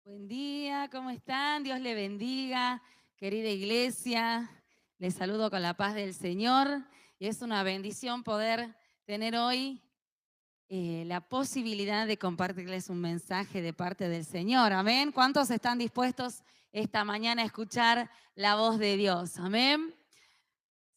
Buen día, ¿cómo están? Dios le bendiga, querida iglesia. Les saludo con la paz del Señor y es una bendición poder tener hoy la posibilidad de compartirles un mensaje de parte del Señor. Amén. ¿Cuántos están dispuestos esta mañana a escuchar la voz de Dios? Amén.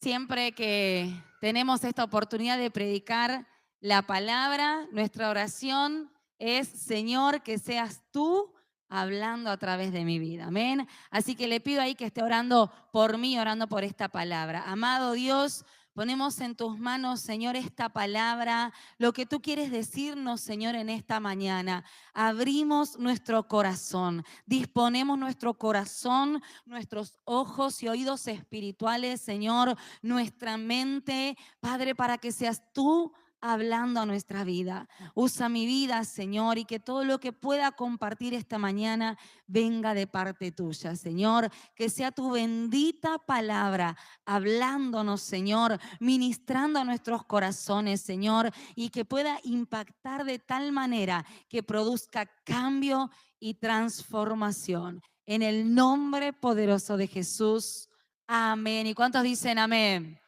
Siempre que tenemos esta oportunidad de predicar la palabra, nuestra oración es, Señor, que seas tú hablando a través de mi vida. Amén. Así que le pido ahí que esté orando por mí, orando por esta palabra. Amado Dios, ponemos en tus manos, Señor, esta palabra, lo que tú quieres decirnos, Señor, en esta mañana. Abrimos nuestro corazón, disponemos nuestro corazón, nuestros ojos y oídos espirituales, Señor, nuestra mente, Padre, para que seas tú hablando a nuestra vida. Usa mi vida, Señor, y que todo lo que pueda compartir esta mañana venga de parte tuya, Señor. Que sea tu bendita palabra hablándonos, Señor, ministrando a nuestros corazones, Señor, y que pueda impactar de tal manera que produzca cambio y transformación. En el nombre poderoso de Jesús. Amén. ¿Y cuántos dicen amén?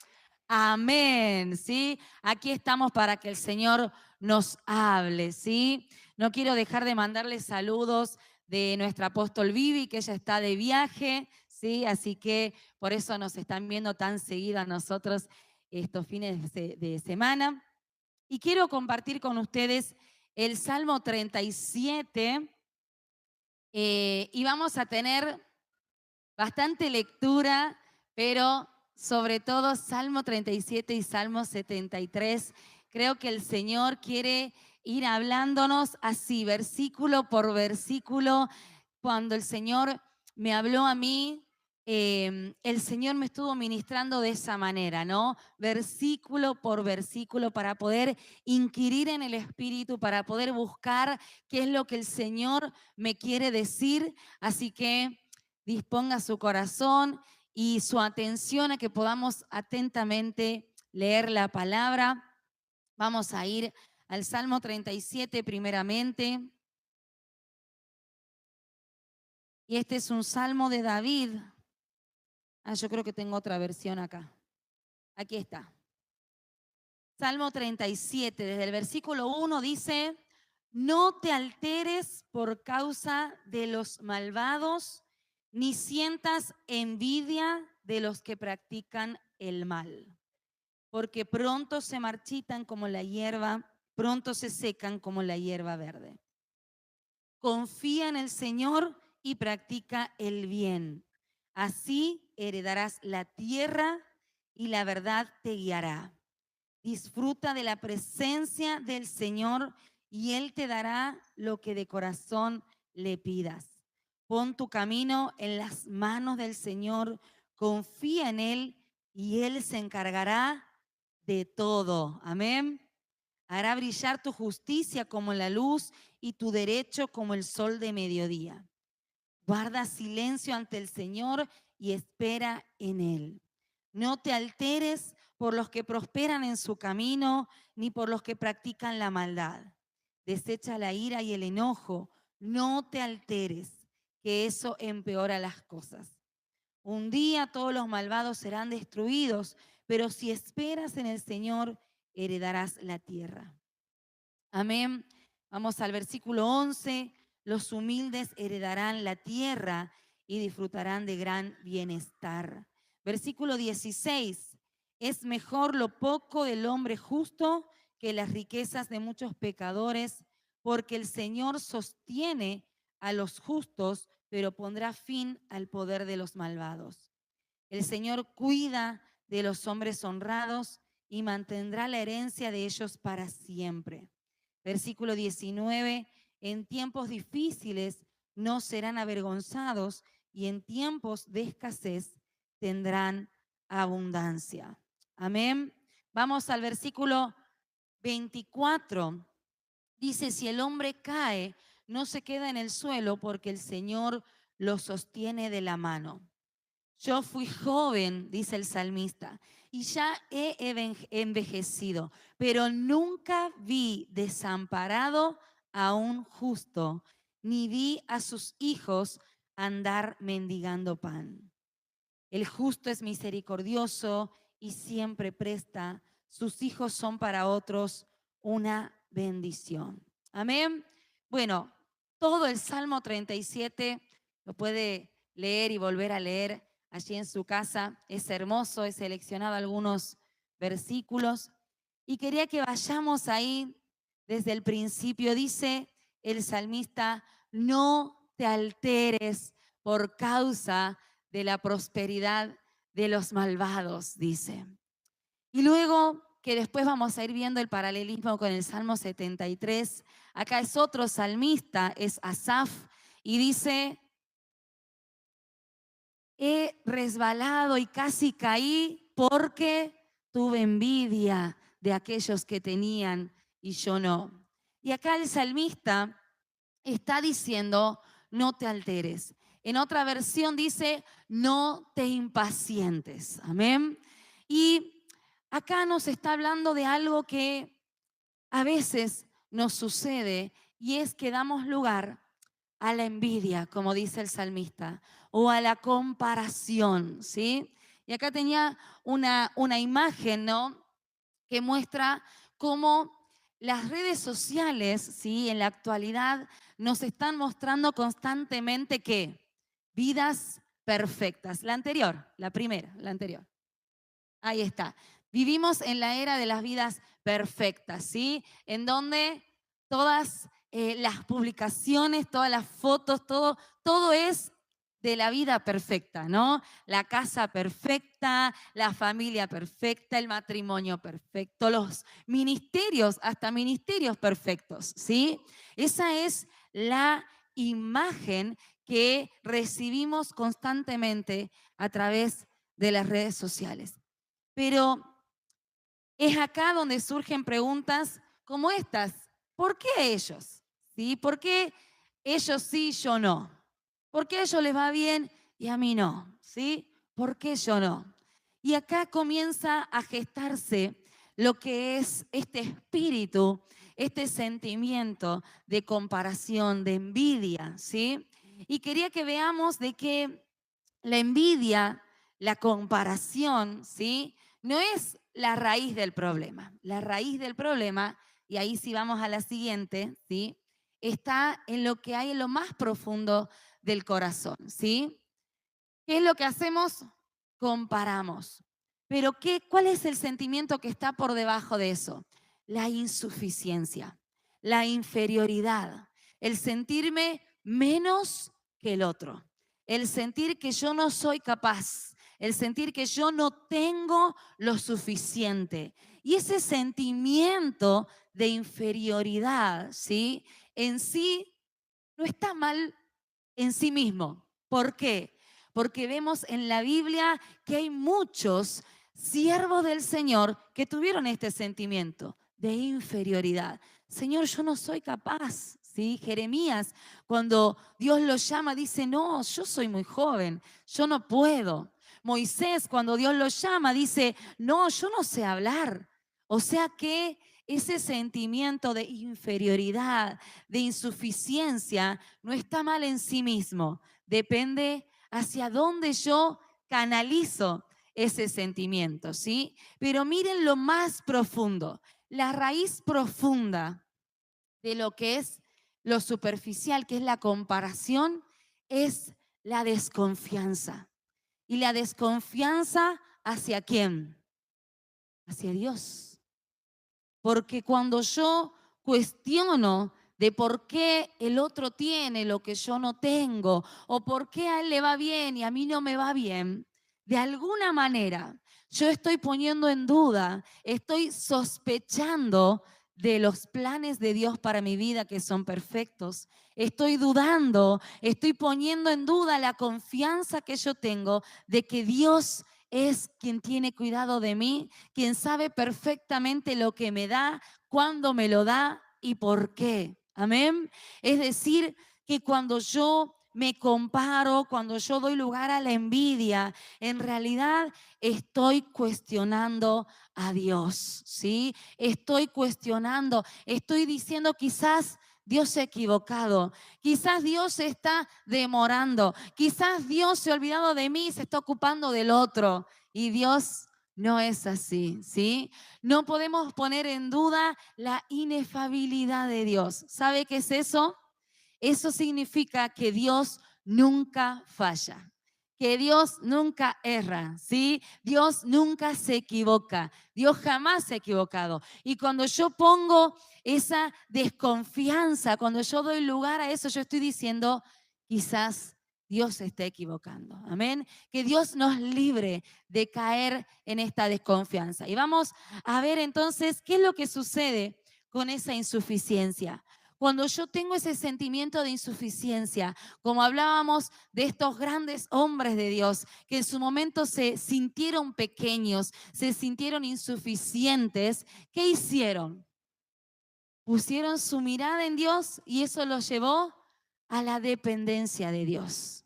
Amén, ¿sí? Aquí estamos para que el Señor nos hable, ¿sí? No quiero dejar de mandarle saludos de nuestra apóstol Vivi, que ella está de viaje, ¿sí? Así que por eso nos están viendo tan seguido a nosotros estos fines de semana. Y quiero compartir con ustedes el Salmo 37 y vamos a tener bastante lectura, pero sobre todo Salmo 37 y Salmo 73. Creo que el Señor quiere ir hablándonos así, versículo por versículo. Cuando el Señor me habló a mí, el Señor me estuvo ministrando de esa manera, ¿no? Versículo por versículo para poder inquirir en el Espíritu, para poder buscar qué es lo que el Señor me quiere decir. Así que disponga su corazón y su atención a que podamos atentamente leer la palabra. Vamos a ir al Salmo 37 primeramente. Y este es un salmo de David. Yo creo que tengo otra versión acá. Aquí está. Salmo 37, desde el versículo 1 dice: no te alteres por causa de los malvados, ni sientas envidia de los que practican el mal, porque pronto se marchitan como la hierba, pronto se secan como la hierba verde. Confía en el Señor y practica el bien. Así heredarás la tierra y la verdad te guiará. Disfruta de la presencia del Señor y Él te dará lo que de corazón le pidas. Pon tu camino en las manos del Señor, confía en Él y Él se encargará de todo. Amén. Hará brillar tu justicia como la luz y tu derecho como el sol de mediodía. Guarda silencio ante el Señor y espera en Él. No te alteres por los que prosperan en su camino, ni por los que practican la maldad. Desecha la ira y el enojo. No te alteres, que eso empeora las cosas. Un día todos los malvados serán destruidos, pero si esperas en el Señor, heredarás la tierra. Amén. Vamos al versículo 11. Los humildes heredarán la tierra y disfrutarán de gran bienestar. Versículo 16. Es mejor lo poco del hombre justo que las riquezas de muchos pecadores, porque el Señor sostiene a los justos, pero pondrá fin al poder de los malvados. El Señor cuida de los hombres honrados y mantendrá la herencia de ellos para siempre. Versículo 19, en tiempos difíciles no serán avergonzados y en tiempos de escasez tendrán abundancia. Amén. Vamos al versículo 24. Dice, si el hombre cae, no se queda en el suelo porque el Señor lo sostiene de la mano. Yo fui joven, dice el salmista, y ya he envejecido, pero nunca vi desamparado a un justo, ni di a sus hijos andar mendigando pan. El justo es misericordioso y siempre presta. Sus hijos son para otros una bendición. Amén. Bueno, todo el Salmo 37 lo puede leer y volver a leer allí en su casa. Es hermoso, he seleccionado algunos versículos y quería que vayamos ahí desde el principio. Dice el salmista: no te alteres por causa de la prosperidad de los malvados, dice. Y luego, que después vamos a ir viendo el paralelismo con el Salmo 73, acá es otro salmista, es Asaf, y dice: he resbalado y casi caí porque tuve envidia de aquellos que tenían y yo no. Y acá el salmista está diciendo: no te alteres. En otra versión dice: no te impacientes. Amén. Y acá nos está hablando de algo que a veces nos sucede, y es que damos lugar a la envidia, como dice el salmista, o a la comparación, ¿sí? Y acá tenía una imagen, ¿no?, que muestra cómo las redes sociales, ¿sí?, en la actualidad nos están mostrando constantemente que vidas perfectas. La anterior, la primera, la anterior. Ahí está. Vivimos en la era de las vidas perfectas, ¿sí? En donde todas las publicaciones, todas las fotos, todo es de la vida perfecta, ¿no? La casa perfecta, la familia perfecta, el matrimonio perfecto, los ministerios, hasta ministerios perfectos, ¿sí? Esa es la imagen que recibimos constantemente a través de las redes sociales. Pero es acá donde surgen preguntas como estas: ¿por qué ellos? ¿Sí? ¿Por qué ellos sí, yo no? ¿Por qué a ellos les va bien y a mí no? ¿Sí? ¿Por qué yo no? Y acá comienza a gestarse lo que es este espíritu, este sentimiento de comparación, de envidia, ¿sí? Y quería que veamos de que la envidia, la comparación, ¿sí?, no es la raíz del problema. La raíz del problema, y ahí sí vamos a la siguiente, ¿sí?, está en lo que hay en lo más profundo del corazón, ¿sí? ¿Qué es lo que hacemos? Comparamos. Pero ¿cuál es el sentimiento que está por debajo de eso? La insuficiencia, la inferioridad, el sentirme menos que el otro, el sentir que yo no soy capaz, el sentir que yo no tengo lo suficiente. Y ese sentimiento de inferioridad, ¿sí?, en sí no está mal en sí mismo. ¿Por qué? Porque vemos en la Biblia que hay muchos siervos del Señor que tuvieron este sentimiento de inferioridad. Señor, yo no soy capaz. ¿Sí? Jeremías, cuando Dios lo llama, dice: no, yo soy muy joven, yo no puedo. Moisés, cuando Dios lo llama, dice: no, yo no sé hablar. O sea que ese sentimiento de inferioridad, de insuficiencia, no está mal en sí mismo. Depende hacia dónde yo canalizo ese sentimiento, ¿sí? Pero miren lo más profundo, la raíz profunda de lo que es lo superficial, que es la comparación, es la desconfianza. ¿Y la desconfianza hacia quién? Hacia Dios. Porque cuando yo cuestiono de por qué el otro tiene lo que yo no tengo, o por qué a él le va bien y a mí no me va bien, de alguna manera yo estoy poniendo en duda, estoy sospechando de los planes de Dios para mi vida, que son perfectos. Estoy dudando, estoy poniendo en duda la confianza que yo tengo de que Dios es quien tiene cuidado de mí, quien sabe perfectamente lo que me da, cuándo me lo da y por qué. Amén. Es decir, que cuando yo me comparo, cuando yo doy lugar a la envidia, en realidad estoy cuestionando a Dios, ¿sí? Estoy cuestionando, estoy diciendo quizás: Dios se ha equivocado. Quizás Dios se está demorando. Quizás Dios se ha olvidado de mí y se está ocupando del otro. Y Dios no es así, ¿sí? No podemos poner en duda la inefabilidad de Dios. ¿Sabe qué es eso? Eso significa que Dios nunca falla, que Dios nunca erra, ¿sí? Dios nunca se equivoca, Dios jamás se ha equivocado. Y cuando yo pongo esa desconfianza, cuando yo doy lugar a eso, yo estoy diciendo, quizás Dios se esté equivocando. Amén. Que Dios nos libre de caer en esta desconfianza. Y vamos a ver entonces qué es lo que sucede con esa insuficiencia. Cuando yo tengo ese sentimiento de insuficiencia, como hablábamos de estos grandes hombres de Dios, que en su momento se sintieron pequeños, se sintieron insuficientes, ¿qué hicieron? Pusieron su mirada en Dios y eso los llevó a la dependencia de Dios.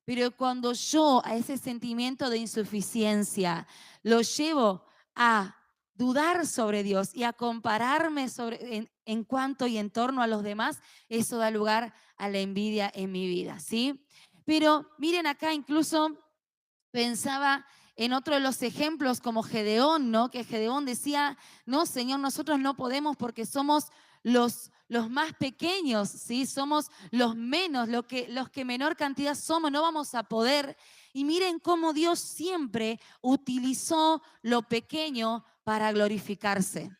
Pero cuando yo a ese sentimiento de insuficiencia lo llevo a dudar sobre Dios y a compararme en cuanto y en torno a los demás, eso da lugar a la envidia en mi vida, ¿sí? Pero miren acá, incluso pensaba en otro de los ejemplos como Gedeón, ¿no? Que Gedeón decía, no, Señor, nosotros no podemos porque somos los más pequeños, ¿sí? Somos los menos, los que menor cantidad somos, no vamos a poder. Y miren cómo Dios siempre utilizó lo pequeño para glorificarse.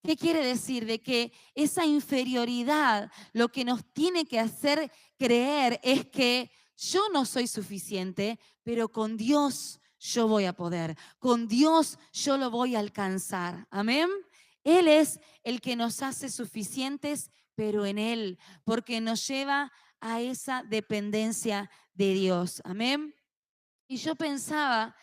¿Qué quiere decir? De que esa inferioridad lo que nos tiene que hacer creer es que yo no soy suficiente, pero con Dios yo voy a poder. Con Dios yo lo voy a alcanzar. Amén. Él es el que nos hace suficientes, pero en Él, porque nos lleva a esa dependencia de Dios. Amén. Y yo pensaba,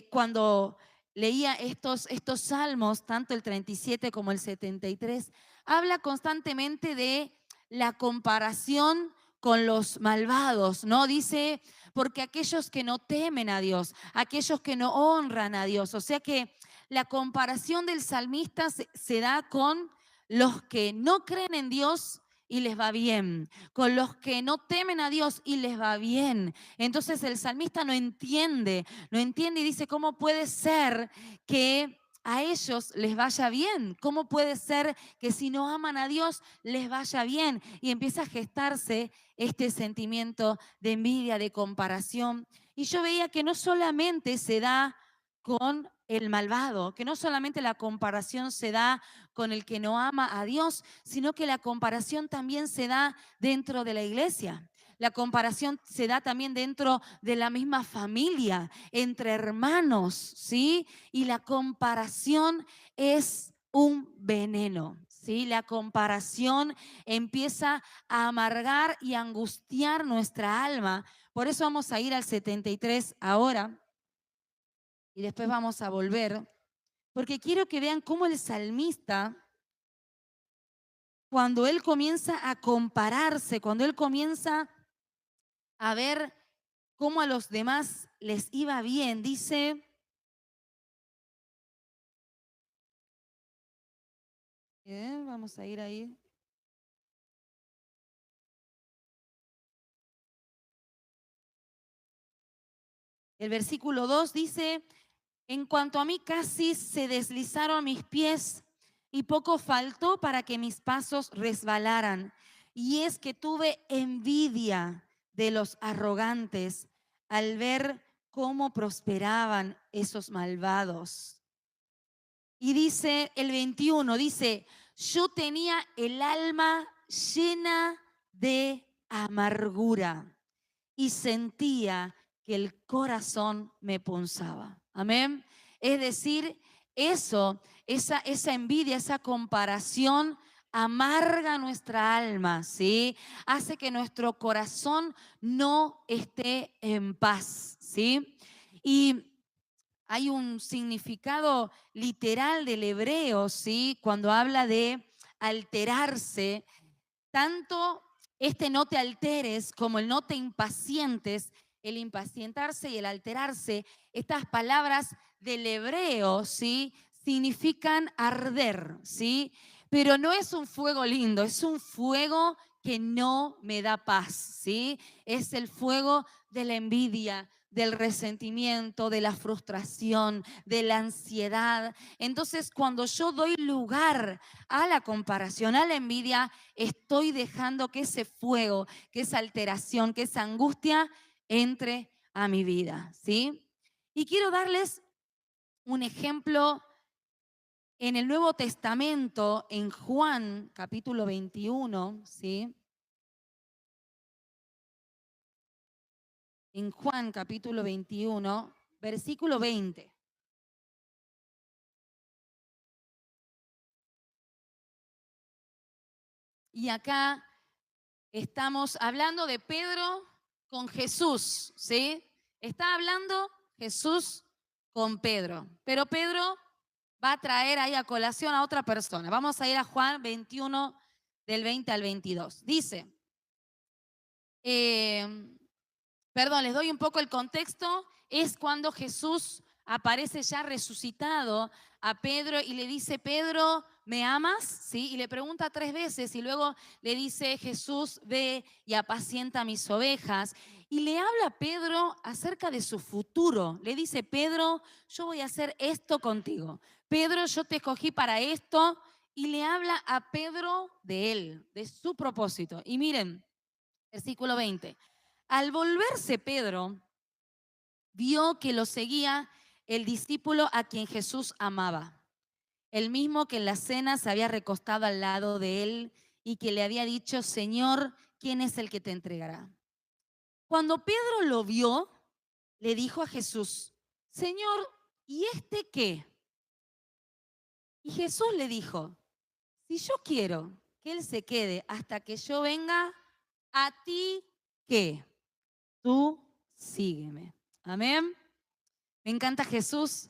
cuando leía estos salmos, tanto el 37 como el 73, habla constantemente de la comparación con los malvados, ¿no? Dice, porque aquellos que no temen a Dios, aquellos que no honran a Dios, o sea que la comparación del salmista se da con los que no creen en Dios y les va bien, con los que no temen a Dios y les va bien. Entonces el salmista no entiende y dice, ¿cómo puede ser que a ellos les vaya bien? ¿Cómo puede ser que si no aman a Dios les vaya bien? Y empieza a gestarse este sentimiento de envidia, de comparación. Y yo veía que no solamente se da con el malvado, que no solamente la comparación se da con el que no ama a Dios, sino que la comparación también se da dentro de la iglesia. La comparación se da también dentro de la misma familia, entre hermanos, ¿sí? Y la comparación es un veneno, ¿sí? La comparación empieza a amargar y angustiar nuestra alma. Por eso vamos a ir al 73 ahora y después vamos a volver, porque quiero que vean cómo el salmista, cuando él comienza a compararse, cuando él comienza a ver cómo a los demás les iba bien, dice, vamos a ir ahí. El versículo 2 dice, en cuanto a mí casi se deslizaron mis pies y poco faltó para que mis pasos resbalaran. Y es que tuve envidia de los arrogantes al ver cómo prosperaban esos malvados. Y dice el 21, dice, yo tenía el alma llena de amargura y sentía que el corazón me punzaba. Amén. Es decir, esa envidia, esa comparación amarga nuestra alma, ¿sí? Hace que nuestro corazón no esté en paz, ¿sí? Y hay un significado literal del hebreo, ¿sí? Cuando habla de alterarse, tanto este no te alteres como el no te impacientes, el impacientarse y el alterarse, estas palabras del hebreo, ¿sí? Significan arder, ¿sí? pero no es un fuego lindo, es un fuego que no me da paz, ¿sí? Es el fuego de la envidia, del resentimiento, de la frustración, de la ansiedad. Entonces, cuando yo doy lugar a la comparación, a la envidia, estoy dejando que ese fuego, que esa alteración, que esa angustia entre a mi vida, ¿sí? Y quiero darles un ejemplo en el Nuevo Testamento, en Juan capítulo 21, ¿sí? En Juan capítulo 21, versículo 20. Y acá estamos hablando de Pedro con Jesús, ¿sí? Está hablando Jesús con Pedro, pero Pedro va a traer ahí a colación a otra persona. Vamos a ir a Juan 21, del 20 al 22. Dice, eh, perdón, les doy un poco el contexto, es cuando Jesús aparece ya resucitado a Pedro y le dice, Pedro, ¿me amas? ¿Sí? Y le pregunta 3 veces y luego le dice, Jesús, ve y apacienta mis ovejas. Y le habla a Pedro acerca de su futuro. Le dice, Pedro, yo voy a hacer esto contigo. Pedro, yo te escogí para esto. Y le habla a Pedro de él, de su propósito. Y miren, versículo 20. Al volverse Pedro, vio que lo seguía el discípulo a quien Jesús amaba, el mismo que en la cena se había recostado al lado de él y que le había dicho, Señor, ¿quién es el que te entregará? Cuando Pedro lo vio, le dijo a Jesús, Señor, ¿y este qué? Y Jesús le dijo, si yo quiero que él se quede hasta que yo venga, ¿a ti qué? Tú sígueme. Amén. Me encanta Jesús,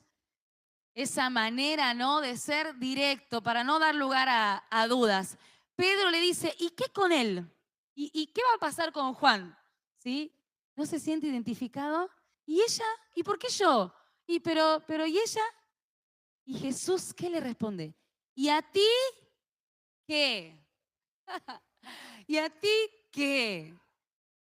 esa manera, ¿no?, de ser directo para no dar lugar a dudas. Pedro le dice, ¿y qué con él? ¿Y qué va a pasar con Juan? ¿Sí? ¿No se siente identificado? ¿Y ella? ¿Y por qué yo? ¿Y ella? Y Jesús, ¿qué le responde? ¿Y a ti qué? ¿Y a ti qué?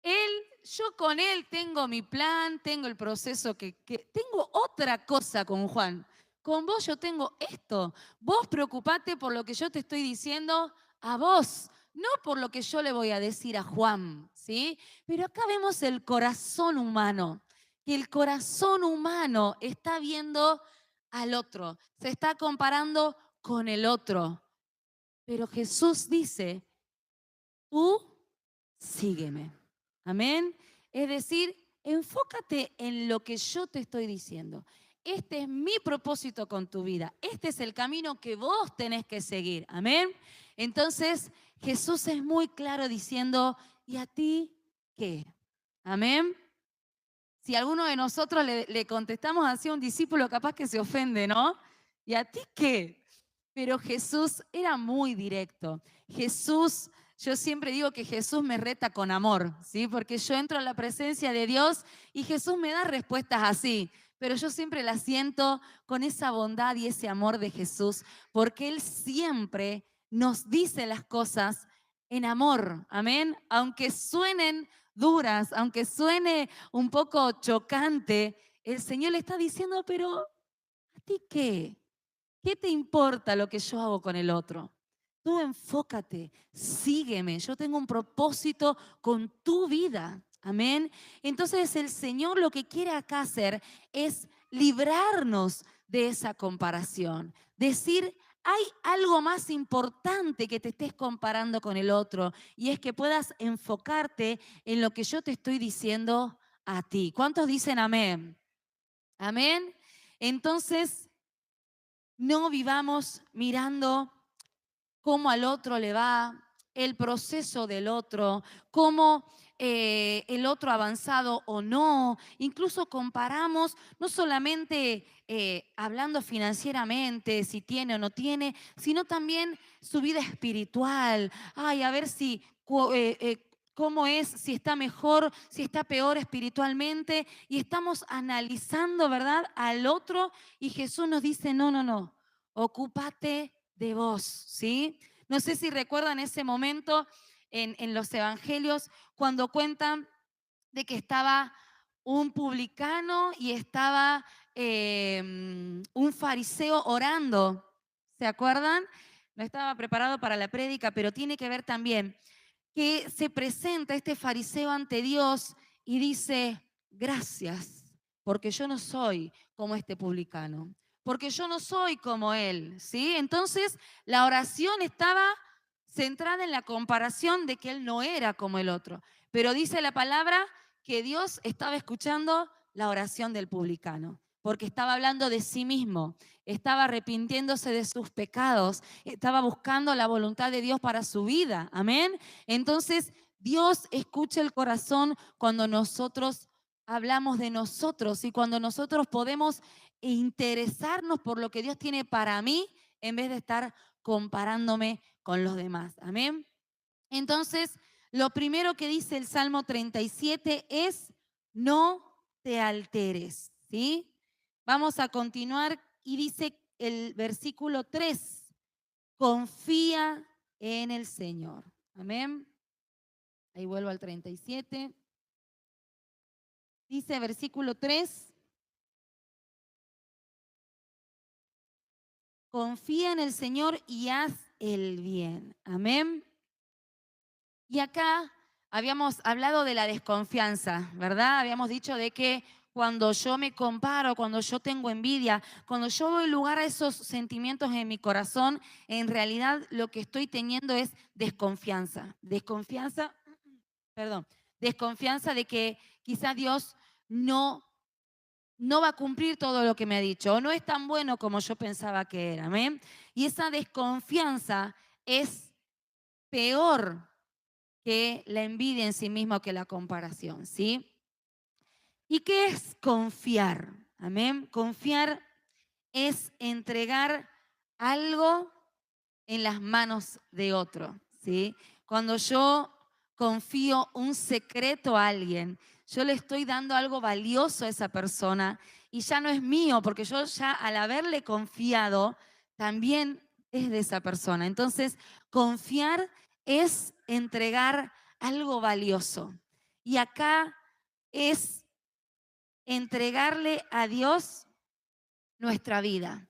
Él, yo con él tengo mi plan, tengo el proceso tengo otra cosa con Juan. Con vos yo tengo esto. Vos preocupate por lo que yo te estoy diciendo a vos, no por lo que yo le voy a decir a Juan, ¿sí? Pero acá vemos el corazón humano, que el corazón humano está viendo al otro, se está comparando con el otro. Pero Jesús dice, tú sígueme. Amén. Es decir, enfócate en lo que yo te estoy diciendo. Este es mi propósito con tu vida. Este es el camino que vos tenés que seguir. Amén. Entonces, Jesús es muy claro diciendo, ¿y a ti qué? Amén. Si alguno de nosotros le contestamos así a un discípulo, capaz que se ofende, ¿no? ¿Y a ti qué? Pero Jesús era muy directo. Jesús, yo siempre digo que Jesús me reta con amor, ¿sí? Porque yo entro a la presencia de Dios y Jesús me da respuestas así, pero yo siempre las siento con esa bondad y ese amor de Jesús, porque Él siempre nos dice las cosas en amor, amén. Aunque suenen duras, aunque suene un poco chocante, el Señor le está diciendo, pero ¿a ti qué? ¿Qué te importa lo que yo hago con el otro? Tú enfócate, sígueme. Yo tengo un propósito con tu vida. Amén. Entonces el Señor lo que quiere acá hacer es librarnos de esa comparación. Decir, hay algo más importante que te estés comparando con el otro y es que puedas enfocarte en lo que yo te estoy diciendo a ti. ¿Cuántos dicen amén? Amén. Entonces, no vivamos mirando cómo al otro le va, el proceso del otro, cómo el otro ha avanzado o no. Incluso comparamos, no solamente hablando financieramente, si tiene o no tiene, sino también su vida espiritual. Ay, a ver si cómo es, si está mejor, si está peor espiritualmente. Y estamos analizando, ¿verdad?, al otro y Jesús nos dice, no, no, no, ocúpate de vos, ¿sí? No sé si recuerdan ese momento en los evangelios cuando cuentan de que estaba un publicano y estaba un fariseo orando. ¿Se acuerdan? No estaba preparado para la prédica, pero tiene que ver también que se presenta este fariseo ante Dios y dice, gracias, porque yo no soy como este publicano, porque yo no soy como él, ¿sí? Entonces, la oración estaba centrada en la comparación de que él no era como el otro, pero dice la palabra que Dios estaba escuchando la oración del publicano, porque estaba hablando de sí mismo, estaba arrepintiéndose de sus pecados, estaba buscando la voluntad de Dios para su vida. Amén. Entonces, Dios escucha el corazón cuando nosotros hablamos de nosotros y cuando nosotros podemos interesarnos por lo que Dios tiene para mí en vez de estar comparándome con los demás. Amén. Entonces, lo primero que dice el Salmo 37 es, no te alteres, ¿sí? Vamos a continuar y dice el versículo 3, confía en el Señor. Amén. Ahí vuelvo al 37. Dice versículo 3, confía en el Señor y haz el bien. Amén. Y acá habíamos hablado de la desconfianza, ¿verdad? Habíamos dicho de que cuando yo me comparo, cuando yo tengo envidia, cuando yo doy lugar a esos sentimientos en mi corazón, en realidad lo que estoy teniendo es desconfianza. Desconfianza, perdón, desconfianza de que quizás Dios no va a cumplir todo lo que me ha dicho, o no es tan bueno como yo pensaba que era. ¿Amén? Y esa desconfianza es peor que la envidia en sí misma o que la comparación, ¿sí? ¿Y qué es confiar? Amén. Confiar es entregar algo en las manos de otro, ¿sí? Cuando yo confío un secreto a alguien, yo le estoy dando algo valioso a esa persona y ya no es mío, porque yo ya al haberle confiado, también es de esa persona. Entonces, confiar es entregar algo valioso. Y acá es entregarle a Dios nuestra vida,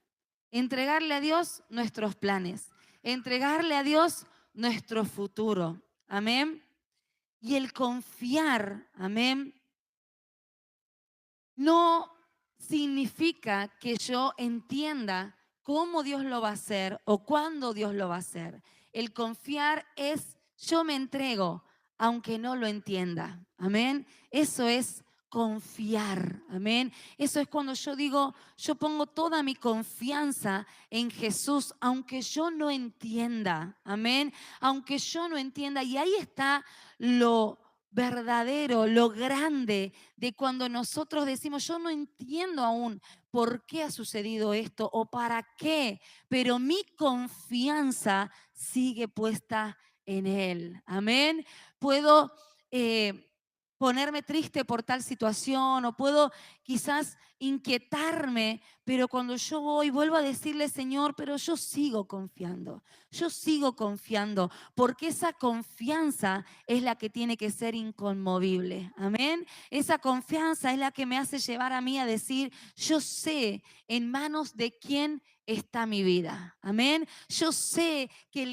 entregarle a Dios nuestros planes, entregarle a Dios nuestro futuro. Amén. Y el confiar, amén, no significa que yo entienda cómo Dios lo va a hacer o cuándo Dios lo va a hacer. El confiar es yo me entrego aunque no lo entienda. Amén. Eso es confiar. Amén. Eso es cuando yo digo, yo pongo toda mi confianza en Jesús aunque yo no entienda. Amén. Aunque yo no entienda. Y ahí está lo verdadero, lo grande de cuando nosotros decimos, yo no entiendo aún por qué ha sucedido esto o para qué, pero mi confianza sigue puesta en Él. Amén. Puedo ponerme triste por tal situación o puedo quizás inquietarme, pero cuando yo voy, vuelvo a decirle, Señor, pero yo sigo confiando, porque esa confianza es la que tiene que ser inconmovible. Amén. Esa confianza es la que me hace llevar a mí a decir, yo sé en manos de quién está mi vida. Amén. Yo sé que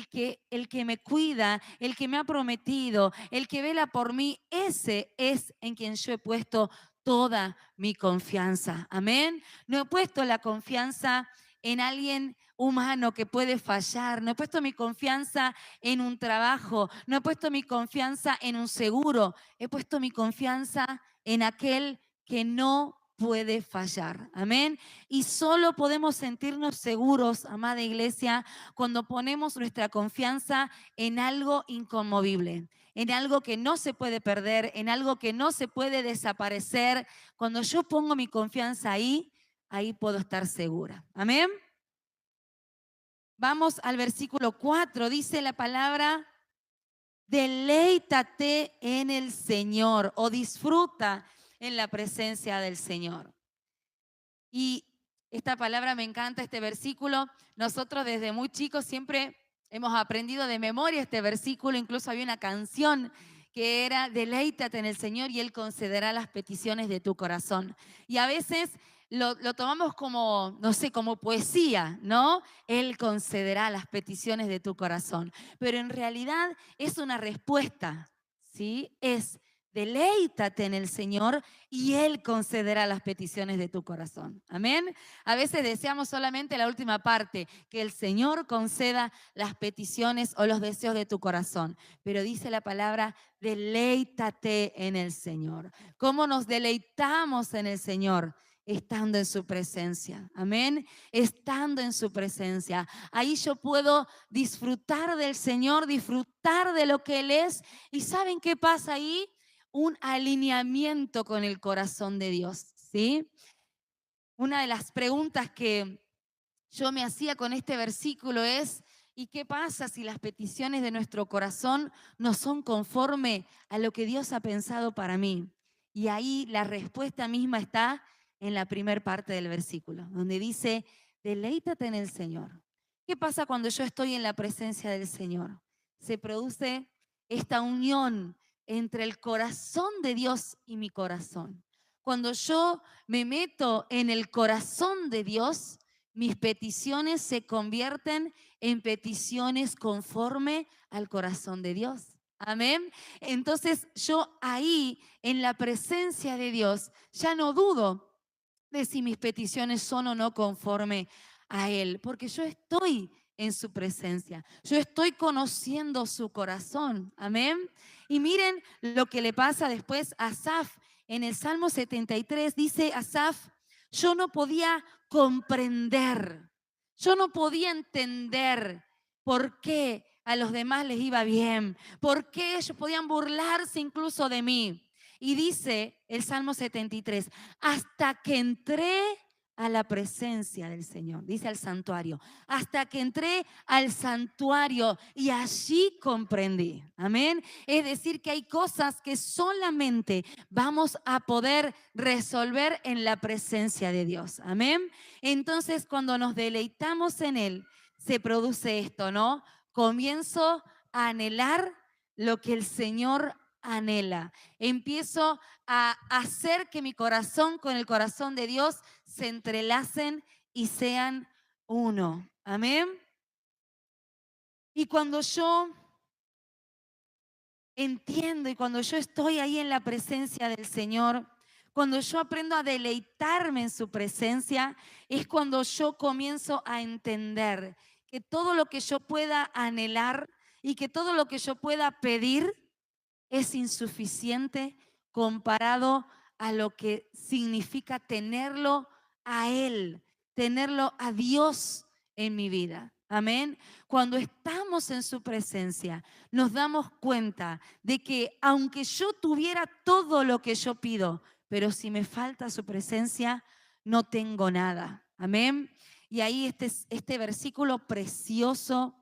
el que me cuida, el que me ha prometido, el que vela por mí, ese es en quien yo he puesto toda mi confianza. Amén. No he puesto la confianza en alguien humano que puede fallar. No he puesto mi confianza en un trabajo. No he puesto mi confianza en un seguro. He puesto mi confianza en aquel que no puede fallar. Amén. Y solo podemos sentirnos seguros, amada iglesia, cuando ponemos nuestra confianza en algo inconmovible, en algo que no se puede perder, en algo que no se puede desaparecer. Cuando yo pongo mi confianza ahí, ahí puedo estar segura. Amén. Vamos al versículo 4, dice la palabra, deleítate en el Señor o disfruta en la presencia del Señor. Y Esta palabra me encanta, este versículo. Nosotros desde muy chicos siempre hemos aprendido de memoria este versículo. Incluso había una canción que era deleítate en el Señor y Él concederá las peticiones de tu corazón. Y a veces lo tomamos como, no sé, como poesía, ¿no? Él concederá las peticiones de tu corazón. Pero en realidad es una respuesta, ¿sí? Es deleítate en el Señor y Él concederá las peticiones de tu corazón. Amén. A veces deseamos solamente la última parte, que el Señor conceda las peticiones o los deseos de tu corazón. Pero dice la palabra, deleítate en el Señor. ¿Cómo nos deleitamos en el Señor? Estando en su presencia. Amén. Estando en su presencia. Ahí yo puedo disfrutar del Señor, disfrutar de lo que Él es. ¿Y saben qué pasa ahí? Un alineamiento con el corazón de Dios, ¿sí? Una de las preguntas que yo me hacía con este versículo es, ¿y qué pasa si las peticiones de nuestro corazón no son conforme a lo que Dios ha pensado para mí? Y ahí la respuesta misma está en la primera parte del versículo, donde dice, deleítate en el Señor. ¿Qué pasa cuando yo estoy en la presencia del Señor? Se produce esta unión entre el corazón de Dios y mi corazón. Cuando yo me meto en el corazón de Dios, mis peticiones se convierten en peticiones conforme al corazón de Dios. Amén. Entonces yo ahí, en la presencia de Dios, ya no dudo de si mis peticiones son o no conforme a Él, porque yo estoy en su presencia, yo estoy conociendo su corazón. Amén. Y miren lo que le pasa después a Asaf. En el Salmo 73 dice Asaf, yo no podía comprender, yo no podía entender por qué a los demás les iba bien, por qué ellos podían burlarse incluso de mí. Y dice el Salmo 73, hasta que entré a la presencia del Señor, dice al santuario, hasta que entré al santuario y allí comprendí. Amén. Es decir, que hay cosas que solamente vamos a poder resolver en la presencia de Dios. Amén. Entonces, cuando nos deleitamos en Él, se produce esto, ¿no? Comienzo a anhelar lo que el Señor anhela. Empiezo a hacer que mi corazón con el corazón de Dios se entrelacen y sean uno. Amén. Y cuando yo entiendo y cuando yo estoy ahí en la presencia del Señor, cuando yo aprendo a deleitarme en su presencia, es cuando yo comienzo a entender que todo lo que yo pueda anhelar y que todo lo que yo pueda pedir es insuficiente comparado a lo que significa tenerlo a Él, tenerlo a Dios en mi vida. Amén. Cuando estamos en su presencia, nos damos cuenta de que aunque yo tuviera todo lo que yo pido, pero si me falta su presencia, no tengo nada. Amén. Y ahí este versículo precioso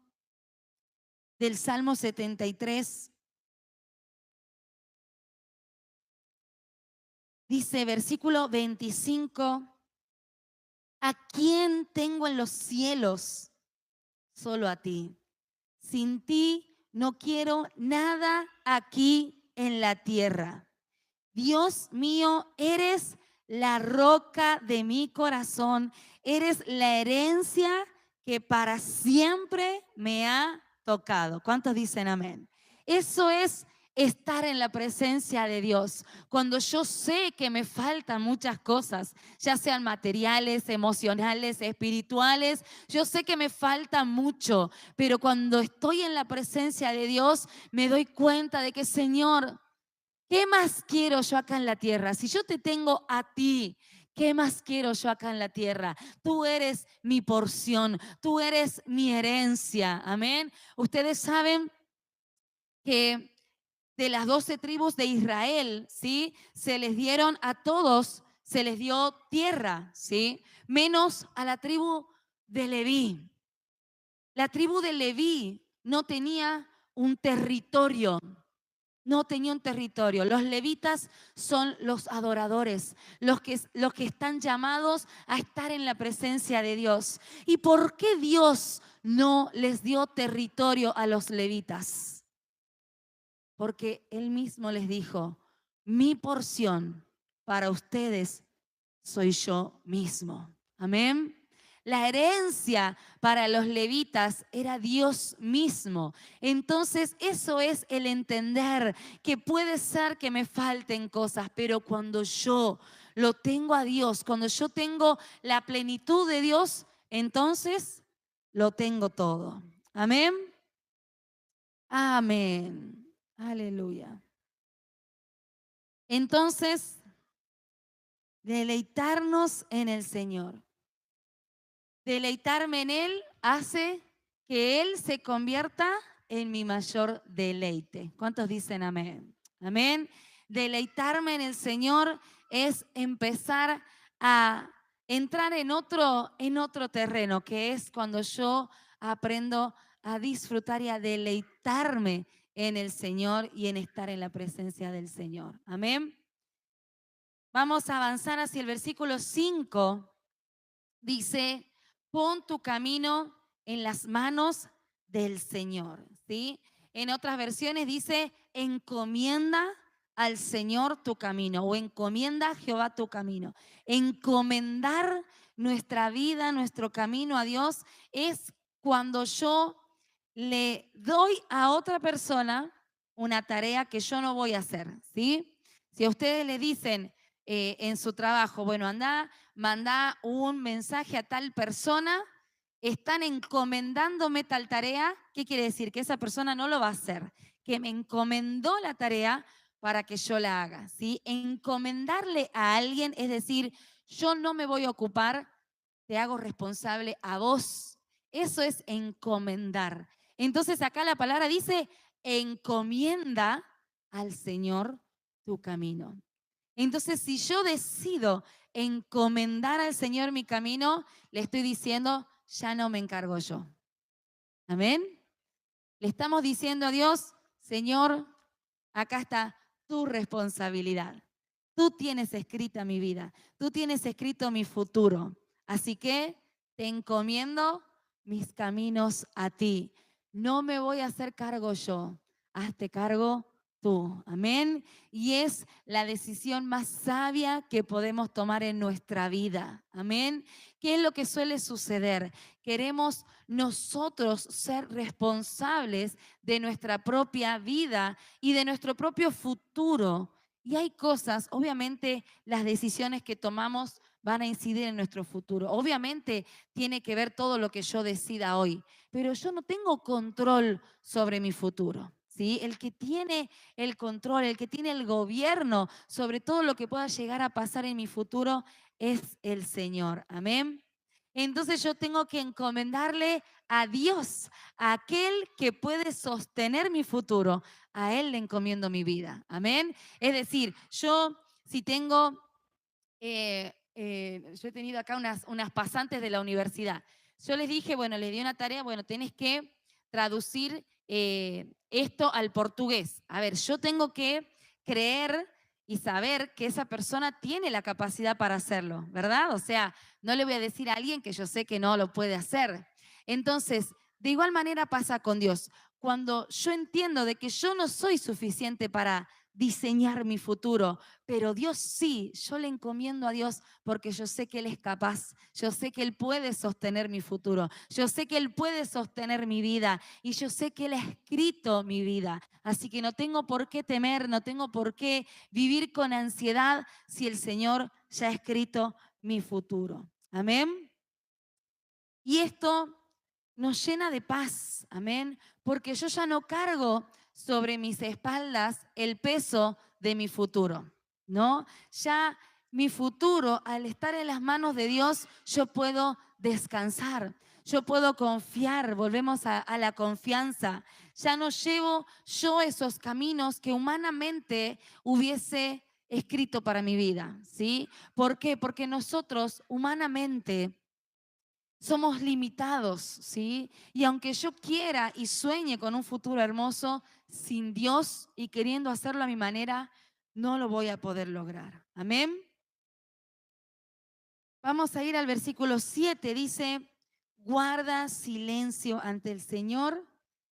del Salmo 73 dice, versículo 25, ¿a quién tengo en los cielos? Solo a ti. Sin ti no quiero nada aquí en la tierra. Dios mío, eres la roca de mi corazón, eres la herencia que para siempre me ha tocado. ¿Cuántos dicen amén? Eso es estar en la presencia de Dios. Cuando yo sé que me faltan muchas cosas, ya sean materiales, emocionales, espirituales, yo sé que me falta mucho, pero cuando estoy en la presencia de Dios, me doy cuenta de que, Señor, ¿qué más quiero yo acá en la tierra? Si yo te tengo a ti, ¿qué más quiero yo acá en la tierra? Tú eres mi porción, tú eres mi herencia. Amén. Ustedes saben que de las 12 tribus de Israel, ¿sí? Se les dieron a todos, se les dio tierra, ¿sí? Menos a la tribu de Leví. La tribu de Leví no tenía un territorio. no tenía un territorio. Los levitas son los adoradores, los que están llamados a estar en la presencia de Dios. ¿Y por qué Dios no les dio territorio a los levitas? Porque Él mismo les dijo, mi porción para ustedes soy yo mismo. Amén. La herencia para los levitas era Dios mismo. Entonces eso es el entender que puede ser que me falten cosas, pero cuando yo lo tengo a Dios, cuando yo tengo la plenitud de Dios, entonces lo tengo todo. Amén. Amén. Aleluya. Entonces, deleitarnos en el Señor. Deleitarme en Él hace que Él se convierta en mi mayor deleite. ¿Cuántos dicen amén? Amén. Deleitarme en el Señor es empezar a entrar en otro terreno, que es cuando yo aprendo a disfrutar y a deleitarme en el Señor y en estar en la presencia del Señor. Amén. Vamos a avanzar hacia el versículo 5. Dice, pon tu camino en las manos del Señor, ¿sí? En otras versiones dice, encomienda al Señor tu camino o encomienda a Jehová tu camino. Encomendar nuestra vida, nuestro camino a Dios es cuando yo le doy a otra persona una tarea que yo no voy a hacer, ¿sí? Si a ustedes le dicen en su trabajo, bueno, anda, manda un mensaje a tal persona, están encomendándome tal tarea. ¿Qué quiere decir? Que esa persona no lo va a hacer, que me encomendó la tarea para que yo la haga, ¿sí? Encomendarle a alguien es decir, yo no me voy a ocupar, te hago responsable a vos. Eso es encomendar. Entonces acá la palabra dice, encomienda al Señor tu camino. Entonces, si yo decido encomendar al Señor mi camino, le estoy diciendo, ya no me encargo yo. Amén. Le estamos diciendo a Dios, Señor, acá está tu responsabilidad. Tú tienes escrita mi vida, tú tienes escrito mi futuro. Así que te encomiendo mis caminos a ti. No me voy a hacer cargo yo, hazte cargo tú. Amén. Y es la decisión más sabia que podemos tomar en nuestra vida. Amén. ¿Qué es lo que suele suceder? Queremos nosotros ser responsables de nuestra propia vida y de nuestro propio futuro. Y hay cosas, obviamente las decisiones que tomamos van a incidir en nuestro futuro. Obviamente tiene que ver todo lo que yo decida hoy, pero yo no tengo control sobre mi futuro. ¿Sí? El que tiene el control, el que tiene el gobierno sobre todo lo que pueda llegar a pasar en mi futuro es el Señor. Amén. Entonces yo tengo que encomendarle a Dios, a aquel que puede sostener mi futuro. A Él le encomiendo mi vida. Amén. Es decir, yo si tengo, yo he tenido acá unas pasantes de la universidad. Yo les dije, bueno, les di una tarea, bueno, tenés que traducir esto al portugués. A ver, yo tengo que creer y saber que esa persona tiene la capacidad para hacerlo, ¿verdad? O sea, no le voy a decir a alguien que yo sé que no lo puede hacer. Entonces, de igual manera pasa con Dios. Cuando yo entiendo de que yo no soy suficiente para diseñar mi futuro, pero Dios sí, yo le encomiendo a Dios porque yo sé que Él es capaz, yo sé que Él puede sostener mi futuro, yo sé que Él puede sostener mi vida y yo sé que Él ha escrito mi vida. Así que no tengo por qué temer, no tengo por qué vivir con ansiedad si el Señor ya ha escrito mi futuro. Amén. Y esto nos llena de paz, amén, porque yo ya no cargo sobre mis espaldas el peso de mi futuro, ¿no? Ya mi futuro, al estar en las manos de Dios, yo puedo descansar, yo puedo confiar, volvemos a la confianza. Ya no llevo yo esos caminos que humanamente hubiese escrito para mi vida, ¿sí? ¿Por qué? Porque nosotros humanamente somos limitados, ¿sí? Y aunque yo quiera y sueñe con un futuro hermoso, sin Dios y queriendo hacerlo a mi manera, no lo voy a poder lograr. Amén. Vamos a ir al versículo 7, dice, guarda silencio ante el Señor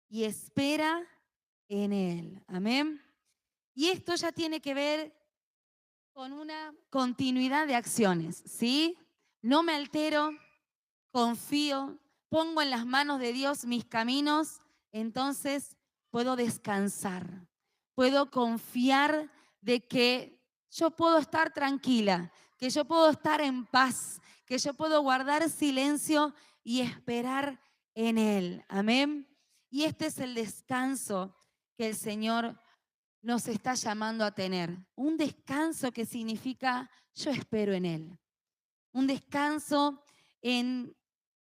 y espera en Él. Amén. Y esto ya tiene que ver con una continuidad de acciones, ¿sí? No me altero, confío, pongo en las manos de Dios mis caminos, entonces puedo descansar, puedo confiar de que yo puedo estar tranquila, que yo puedo estar en paz, que yo puedo guardar silencio y esperar en Él. Amén. Y este es el descanso que el Señor nos está llamando a tener. Un descanso que significa yo espero en Él. Un descanso en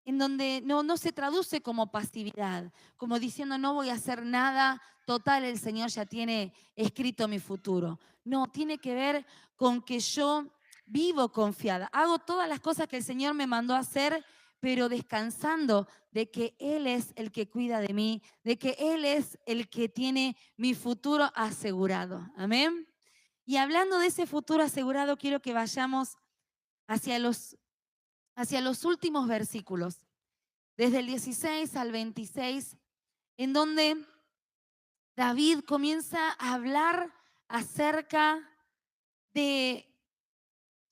donde no se traduce como pasividad, como diciendo no voy a hacer nada, total el Señor ya tiene escrito mi futuro. No, tiene que ver con que yo vivo confiada, hago todas las cosas que el Señor me mandó a hacer, pero descansando de que Él es el que cuida de mí, de que Él es el que tiene mi futuro asegurado. Amén. Y hablando de ese futuro asegurado, quiero que vayamos hacia los últimos versículos, desde el 16 al 26, en donde David comienza a hablar acerca de,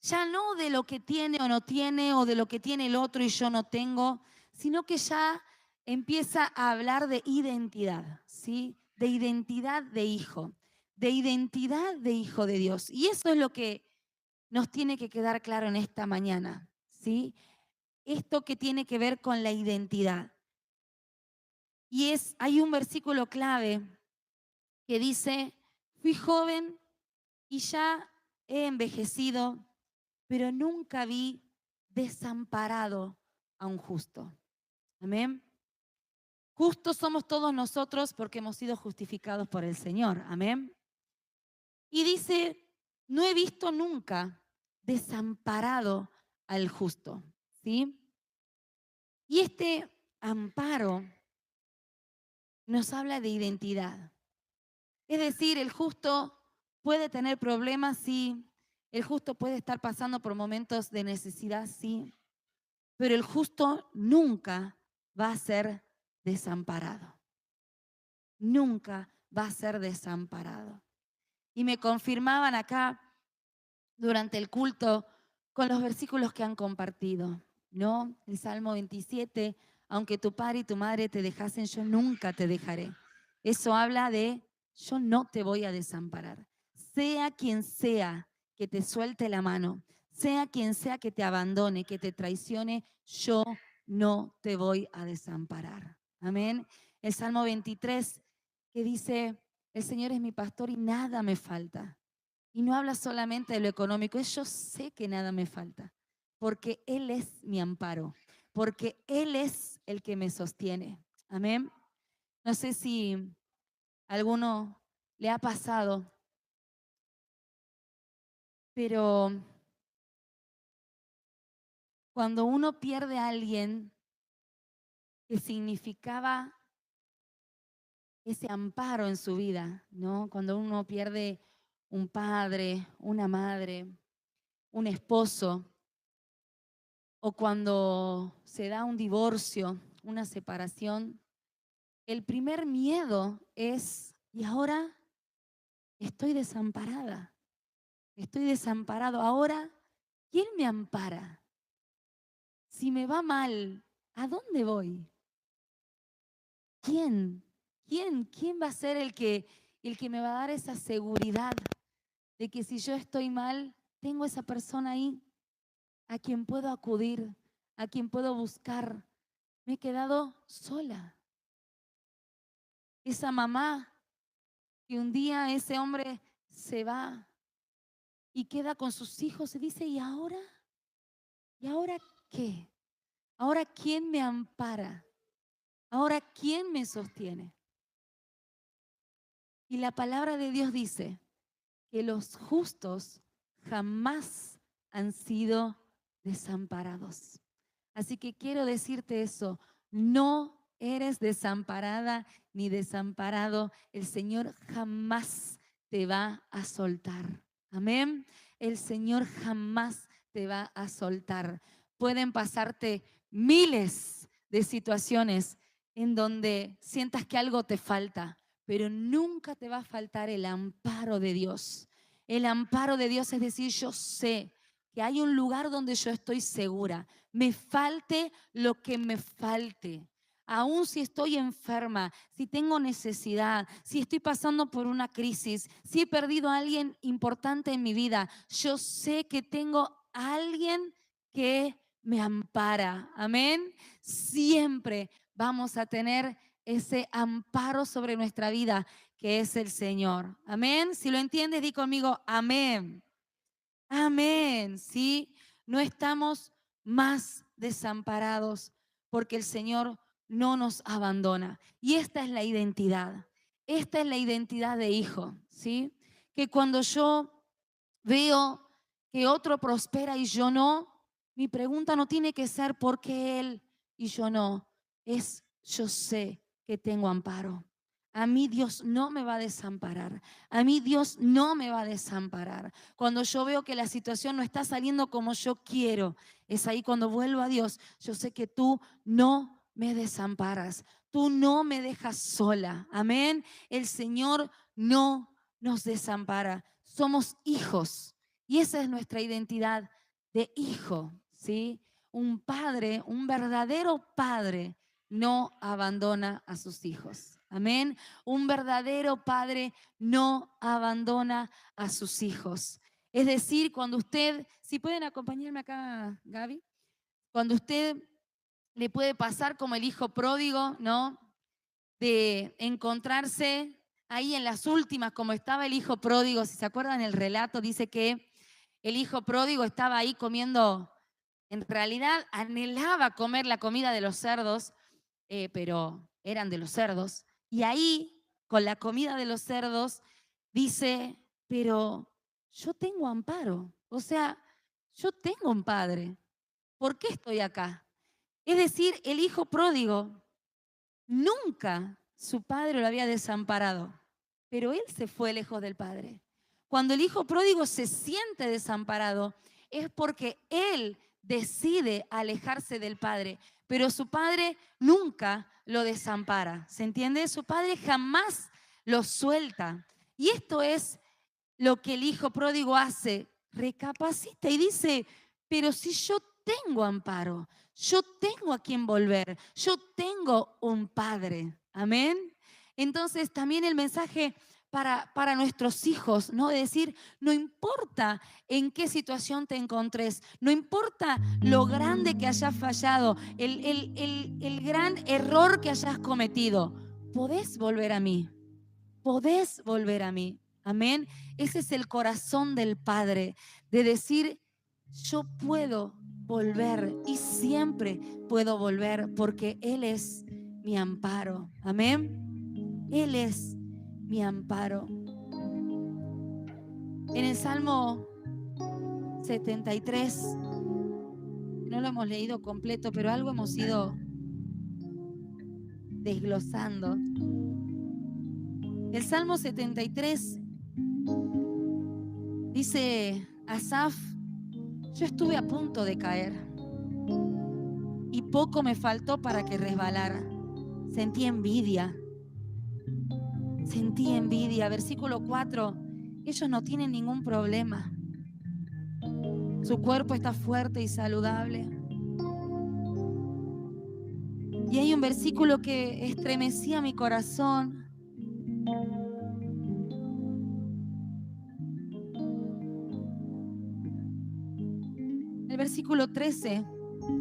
ya no de lo que tiene o no tiene, o de lo que tiene el otro y yo no tengo, sino que ya empieza a hablar de identidad, ¿sí? De identidad de hijo, de identidad de hijo de Dios. Y eso es lo que nos tiene que quedar claro en esta mañana, ¿sí? Esto que tiene que ver con la identidad. Y hay un versículo clave que dice, fui joven y ya he envejecido, pero nunca vi desamparado a un justo. Amén. Justos somos todos nosotros porque hemos sido justificados por el Señor. Amén. Y dice, no he visto nunca desamparado al justo. ¿Sí? Y este amparo nos habla de identidad. Es decir, el justo puede tener problemas, sí. El justo puede estar pasando por momentos de necesidad, sí. Pero el justo nunca va a ser desamparado. Nunca va a ser desamparado. Y me confirmaban acá durante el culto con los versículos que han compartido, ¿no? El Salmo 27, aunque tu padre y tu madre te dejasen, yo nunca te dejaré. Eso habla de yo no te voy a desamparar. Sea quien sea que te suelte la mano, sea quien sea que te abandone, que te traicione, yo no te voy a desamparar. Amén. El Salmo 23 que dice, el Señor es mi pastor y nada me falta. Y no habla solamente de lo económico, es yo sé que nada me falta, porque Él es mi amparo, porque Él es el que me sostiene. Amén. No sé si a alguno le ha pasado, pero cuando uno pierde a alguien que significaba ese amparo en su vida, ¿no? Cuando uno pierde un padre, una madre, un esposo, o cuando se da un divorcio, una separación, el primer miedo es, ¿y ahora estoy desamparada? Estoy desamparado. Ahora, ¿quién me ampara? Si me va mal, ¿a dónde voy? ¿Quién? ¿Quién va a ser el que me va a dar esa seguridad de que si yo estoy mal, tengo esa persona ahí a quien puedo acudir, a quien puedo buscar? Me he quedado sola. Esa mamá que un día ese hombre se va y queda con sus hijos y dice, ¿y ahora? ¿Y ahora qué? ¿Ahora quién me ampara? ¿Ahora quién me sostiene? Y la palabra de Dios dice que los justos jamás han sido desamparados. Así que quiero decirte eso, no eres desamparada ni desamparado. El Señor jamás te va a soltar. Amén. El Señor jamás te va a soltar. Pueden pasarte miles de situaciones en donde sientas que algo te falta, pero nunca te va a faltar el amparo de Dios. El amparo de Dios es decir, yo sé que hay un lugar donde yo estoy segura. Me falte lo que me falte. Aún si estoy enferma, si tengo necesidad, si estoy pasando por una crisis, si he perdido a alguien importante en mi vida, yo sé que tengo a alguien que me ampara. Amén. Siempre vamos a tener ese amparo sobre nuestra vida que es el Señor. Amén. Si lo entiendes, di conmigo, amén. Amén, ¿sí? No estamos más desamparados porque el Señor no nos abandona. Y esta es la identidad. Esta es la identidad de hijo, ¿sí? Que cuando yo veo que otro prospera y yo no, mi pregunta no tiene que ser por qué él y yo no. Es yo sé que tengo amparo. A mí Dios no me va a desamparar. A mí Dios no me va a desamparar. Cuando yo veo que la situación no está saliendo como yo quiero, es ahí cuando vuelvo a Dios. Yo sé que tú no me desamparas. Tú no me dejas sola. Amén. El Señor no nos desampara. Somos hijos y esa es nuestra identidad de hijo, ¿sí? Un padre, un verdadero padre no abandona a sus hijos. Amén. Un verdadero padre no abandona a sus hijos. Es decir, cuando usted, si pueden acompañarme acá, Gaby, cuando usted le puede pasar como el hijo pródigo, ¿no? De encontrarse ahí en las últimas, como estaba el hijo pródigo, si se acuerdan el relato, dice que el hijo pródigo estaba ahí comiendo, en realidad anhelaba comer la comida de los cerdos, pero eran de los cerdos. Y ahí, con la comida de los cerdos, dice, pero yo tengo amparo, o sea, yo tengo un padre, ¿por qué estoy acá? Es decir, el hijo pródigo nunca su padre lo había desamparado, pero él se fue lejos del padre. Cuando el hijo pródigo se siente desamparado, es porque él decide alejarse del padre, pero su padre nunca lo desampara. ¿Se entiende? Su padre jamás lo suelta. Y esto es lo que el hijo pródigo hace. Recapacita y dice, pero si yo tengo amparo, yo tengo a quien volver, yo tengo un padre. Amén. Entonces también el mensaje para nuestros hijos, ¿no? De decir, no importa en qué situación te encontres, no importa lo grande que hayas fallado, el gran error que hayas cometido, podés volver a mí, podés volver a mí. Amén. Ese es el corazón del Padre, de decir, yo puedo volver y siempre puedo volver porque Él es mi amparo. Amén. Él es mi amparo. En el Salmo 73, no lo hemos leído completo, pero algo hemos ido desglosando. El Salmo 73 dice Asaf, yo estuve a punto de caer y poco me faltó para que resbalara. Sentí envidia. Sentí envidia. Versículo 4. Ellos no tienen ningún problema. Su cuerpo está fuerte y saludable. Y hay un versículo que estremecía mi corazón. El versículo 13,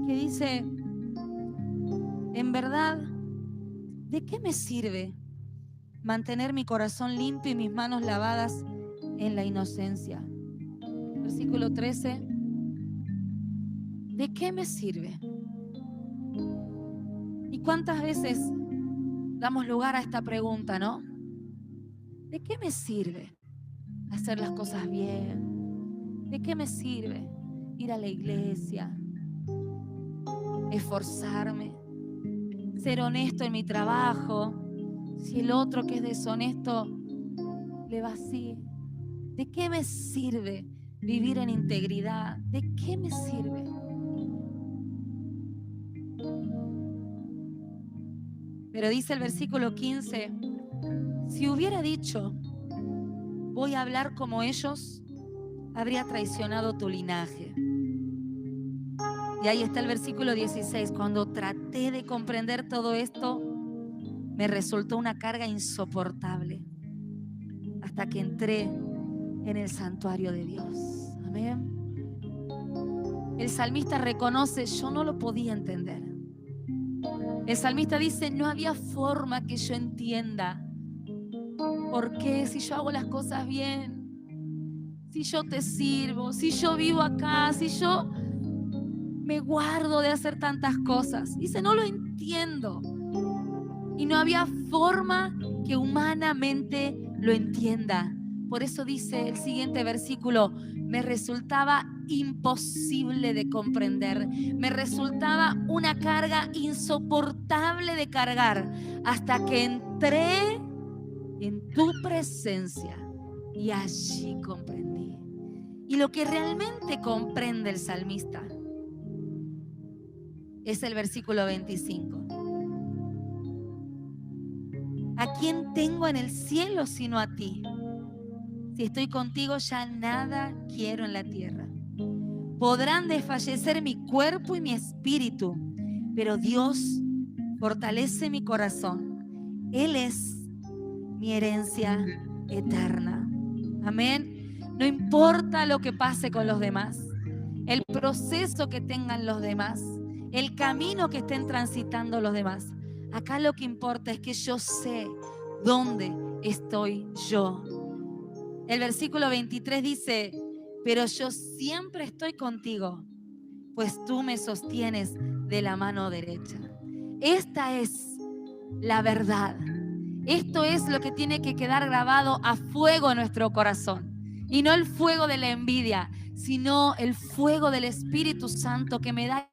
que dice, en verdad, ¿de qué me sirve mantener mi corazón limpio y mis manos lavadas en la inocencia? Versículo 13, ¿de qué me sirve? ¿Y cuántas veces damos lugar a esta pregunta, no? ¿De qué me sirve hacer las cosas bien? ¿De qué me sirve ir a la iglesia? esforzarme, ser honesto en mi trabajo. Si el otro que es deshonesto le va así, ¿de qué me sirve vivir en integridad? ¿De qué me sirve? Pero dice el versículo 15, si hubiera dicho, voy a hablar como ellos, habría traicionado tu linaje. Y ahí está el versículo 16, cuando traté de comprender todo esto, me resultó una carga insoportable, hasta que entré en el santuario de Dios. Amén. El salmista reconoce, yo no lo podía entender. El salmista dice, no había forma que yo entienda por qué, si yo hago las cosas bien, si yo te sirvo, si yo vivo acá, si yo me guardo de hacer tantas cosas. Dice, no lo entiendo. Y no había forma que humanamente lo entienda. Por eso dice el siguiente versículo, me resultaba imposible de comprender, me resultaba una carga insoportable de cargar, hasta que entré en tu presencia y allí comprendí. Y lo que realmente comprende el salmista es el versículo 25. ¿A quién tengo en el cielo sino a ti? Si estoy contigo, ya nada quiero en la tierra. Podrán desfallecer mi cuerpo y mi espíritu, pero Dios fortalece mi corazón. Él es mi herencia eterna. Amén. No importa lo que pase con los demás, el proceso que tengan los demás, el camino que estén transitando los demás. Acá lo que importa es que yo sé dónde estoy yo. El versículo 23 dice, pero yo siempre estoy contigo, pues tú me sostienes de la mano derecha. Esta es la verdad. Esto es lo que tiene que quedar grabado a fuego en nuestro corazón. Y no el fuego de la envidia, sino el fuego del Espíritu Santo que me da.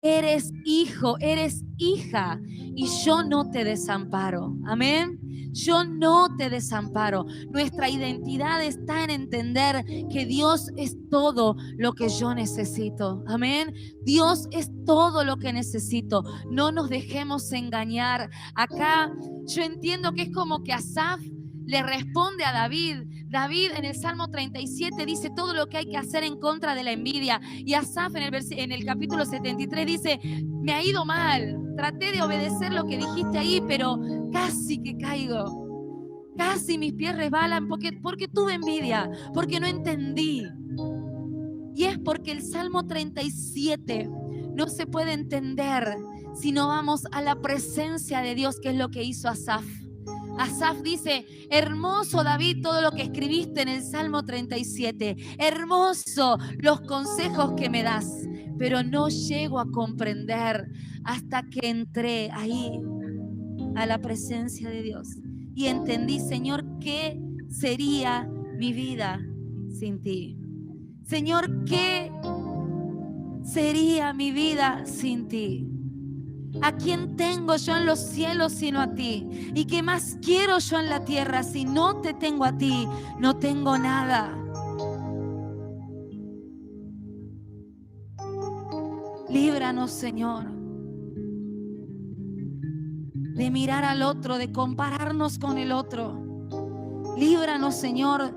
Eres hijo, eres hija y yo no te desamparo. Amén. Yo no te desamparo. Nuestra identidad está en entender que Dios es todo lo que yo necesito. Amén. Dios es todo lo que necesito. No nos dejemos engañar. Acá yo entiendo que es como que Asaf le responde a David. David en el Salmo 37 dice todo lo que hay que hacer en contra de la envidia. Y Asaf en el capítulo 73 dice, me ha ido mal. Traté de obedecer lo que dijiste ahí, pero casi que caigo. Casi mis pies resbalan porque tuve envidia, porque no entendí. Y es porque el Salmo 37 no se puede entender si no vamos a la presencia de Dios, que es lo que hizo Asaf. Asaf dice, hermoso David todo lo que escribiste en el Salmo 37, hermoso los consejos que me das, pero no llego a comprender hasta que entré ahí a la presencia de Dios y entendí, Señor, ¿qué sería mi vida sin ti? Señor, ¿qué sería mi vida sin ti? ¿A quién tengo yo en los cielos sino a ti? ¿Y qué más quiero yo en la tierra? Si no te tengo a ti, no tengo nada. Líbranos, Señor, de mirar al otro, de compararnos con el otro. Líbranos, Señor,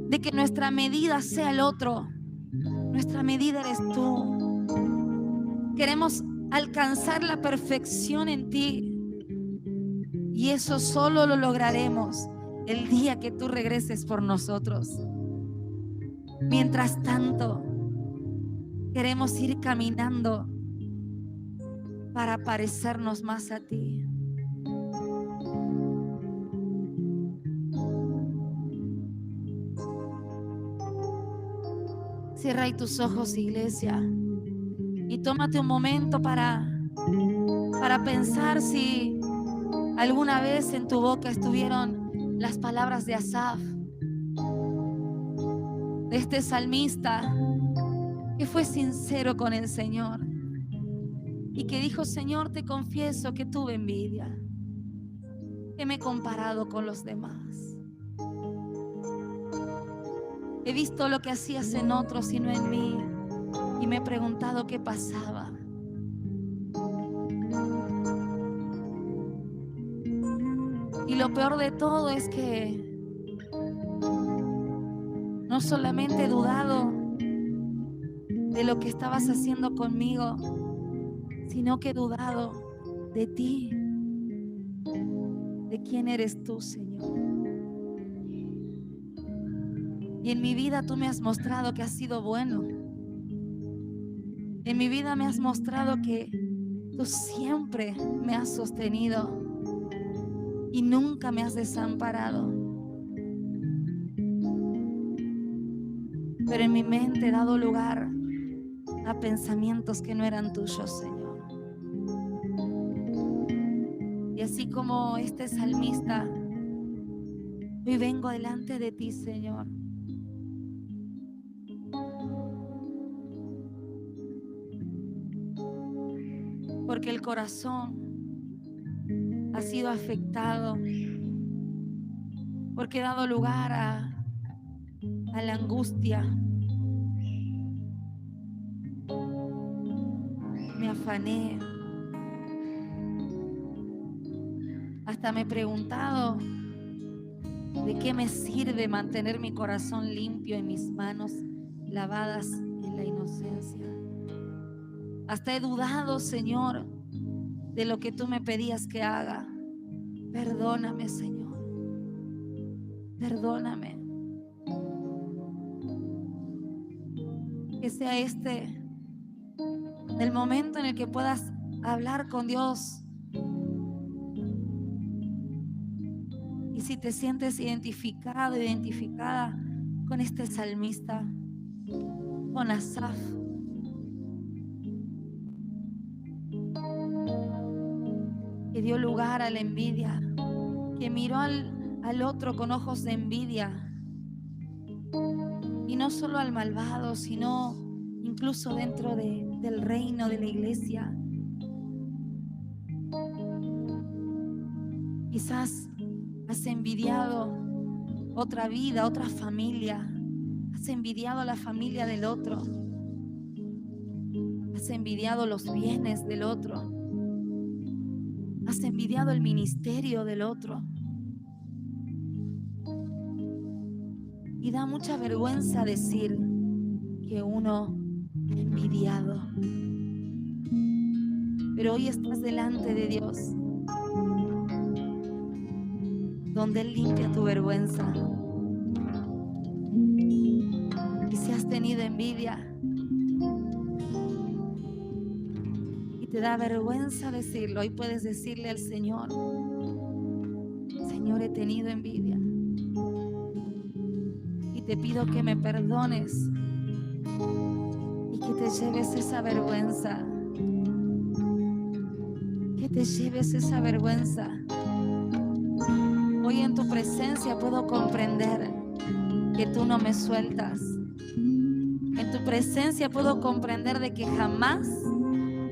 de que nuestra medida sea el otro. Nuestra medida eres tú. Queremos alcanzar la perfección en ti. Y eso solo lo lograremos el día que tú regreses por nosotros. Mientras tanto, queremos ir caminando para parecernos más a ti. Cierra ahí tus ojos, iglesia, y tómate un momento para pensar si alguna vez en tu boca estuvieron las palabras de Asaf, de este salmista que fue sincero con el Señor y que dijo: Señor, te confieso que tuve envidia, que me he comparado con los demás. He visto lo que hacías en otros y no en mí, y me he preguntado qué pasaba. Y lo peor de todo es que no solamente he dudado de lo que estabas haciendo conmigo, sino que he dudado de ti, de quién eres tú, Señor. Y en mi vida tú me has mostrado que has sido bueno. En mi vida me has mostrado que tú siempre me has sostenido y nunca me has desamparado. Pero en mi mente he dado lugar a pensamientos que no eran tuyos, Señor. Y así como este salmista, hoy vengo delante de ti, Señor. Porque el corazón ha sido afectado, porque he dado lugar a la angustia. Me afané. Hasta me he preguntado de qué me sirve mantener mi corazón limpio y mis manos lavadas en la inocencia. Hasta he dudado, Señor, de lo que tú me pedías que haga. Perdóname, Señor. Perdóname. Que sea este el momento en el que puedas hablar con Dios. Y si te sientes identificado, identificada con este salmista, con Asaf, que dio lugar a la envidia, que miró al otro con ojos de envidia, y no solo al malvado, sino incluso dentro del reino de la iglesia. Quizás has envidiado otra vida, otra familia, has envidiado la familia del otro, has envidiado los bienes del otro, has envidiado el ministerio del otro. Y da mucha vergüenza decir que uno ha envidiado. Pero hoy estás delante de Dios, donde Él limpia tu vergüenza. Y si has tenido envidia y te da vergüenza decirlo, hoy puedes decirle al Señor: Señor, he tenido envidia y te pido que me perdones y que te lleves esa vergüenza, que te lleves esa vergüenza. Hoy en tu presencia puedo comprender que tú no me sueltas. En tu presencia puedo comprender de que jamás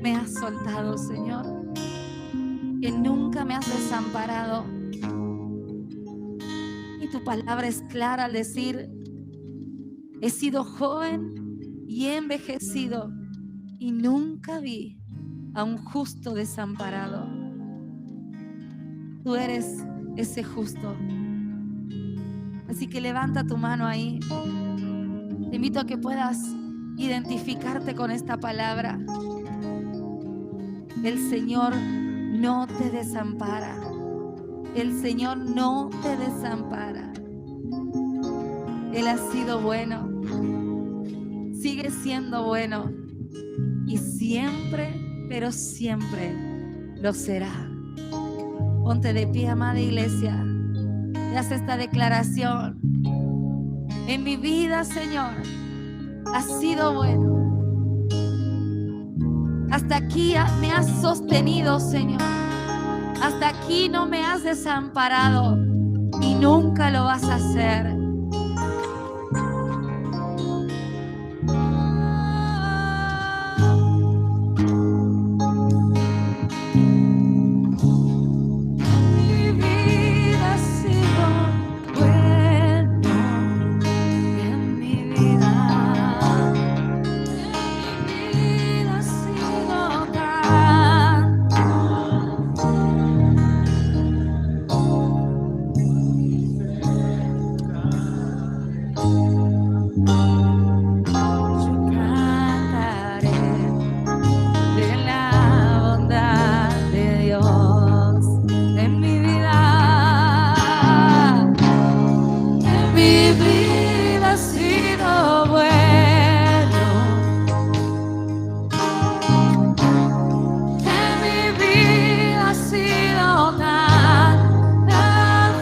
me has soltado, Señor, que nunca me has desamparado. Y tu palabra es clara al decir: he sido joven y he envejecido y nunca vi a un justo desamparado. Tú eres ese justo. Así que levanta tu mano ahí. Te invito a que puedas identificarte con esta palabra. El Señor no te desampara. El Señor no te desampara. Él ha sido bueno. Sigue siendo bueno. Y siempre, pero siempre lo será. Ponte de pie, amada iglesia, y haz esta declaración: en mi vida, Señor, has sido bueno. Hasta aquí me has sostenido, Señor. Hasta aquí no me has desamparado y nunca lo vas a hacer. mi vida has sido bueno, en mi vida has sido tan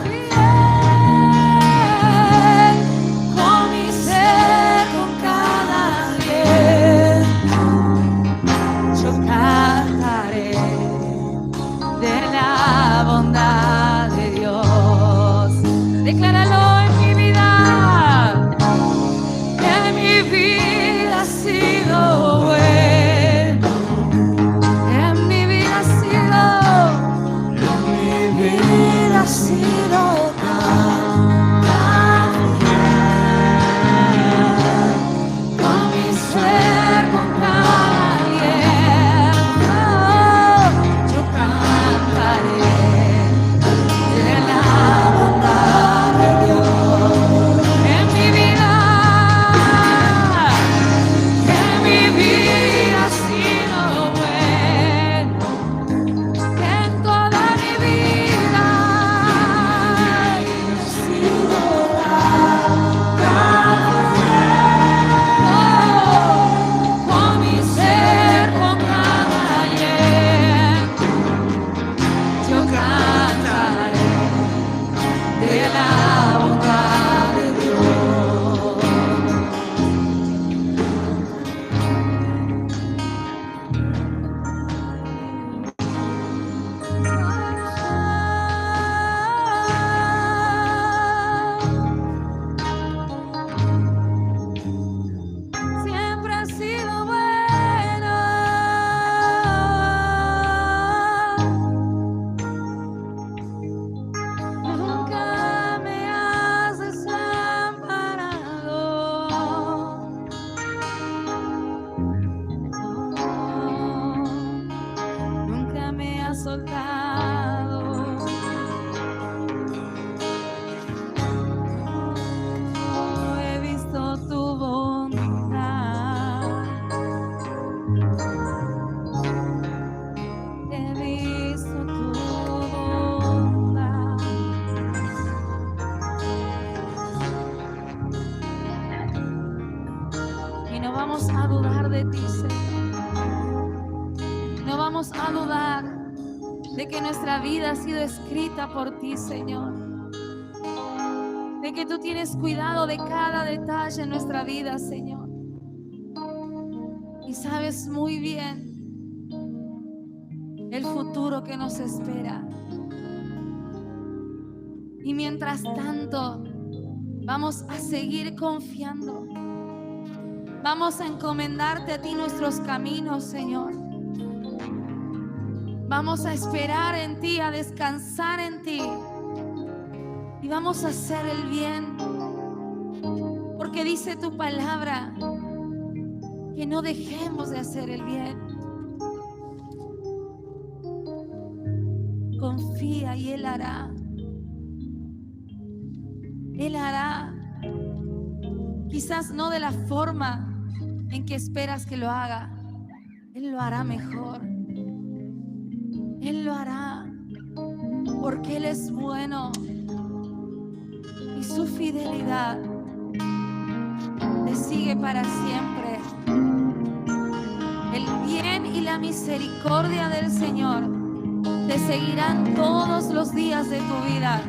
fiel, con mi ser, con cada día, yo cantaré de la bondad de Dios. Decláralo en mi vida, que mi vida ha sido buena, en mi vida ha sido, en mi vida ha sido tan fiel, con mi ser, con cada aliento, yo cantaré de la bondad de Dios en mi vida, que mi vida ha sido buena, que en toda mi vida he sido con mi ser, con cada aliento, yo cantaré de la bondad de Dios. Siempre ha sido bueno, nunca me has desamparado, nunca me has soltado, he visto tu bondad, he visto tu bondad. Y no vamos a dudar de ti, Señor. No vamos a dudar de que nuestra vida ha sido escrita por ti, Señor. De que tú tienes cuidado de cada detalle en nuestra vida, Señor. Y sabes muy bien el futuro que nos espera. Y mientras tanto, vamos a seguir confiando. Vamos a encomendarte a ti nuestros caminos, Señor. Vamos a esperar en ti, a descansar en ti. Y vamos a hacer el bien. Porque dice tu palabra que no dejemos de hacer el bien. Confía y Él hará. Él hará. Quizás no de la forma en que esperas que lo haga. Él lo hará mejor. Él lo hará porque Él es bueno y su fidelidad te sigue para siempre. El bien y la misericordia del Señor te seguirán todos los días de tu vida.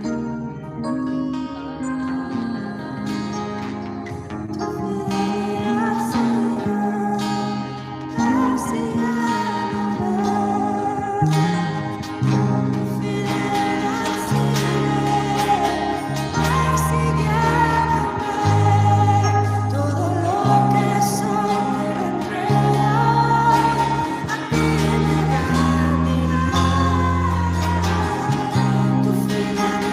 Tu fidelidad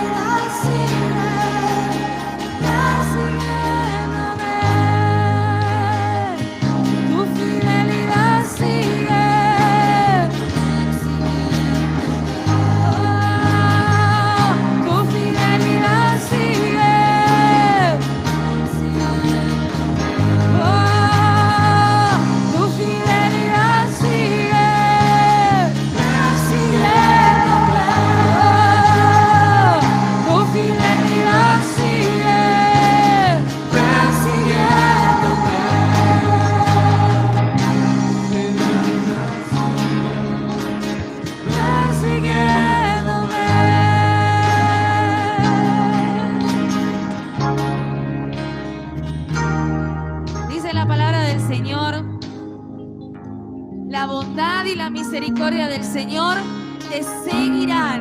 bondad y la misericordia del Señor te seguirán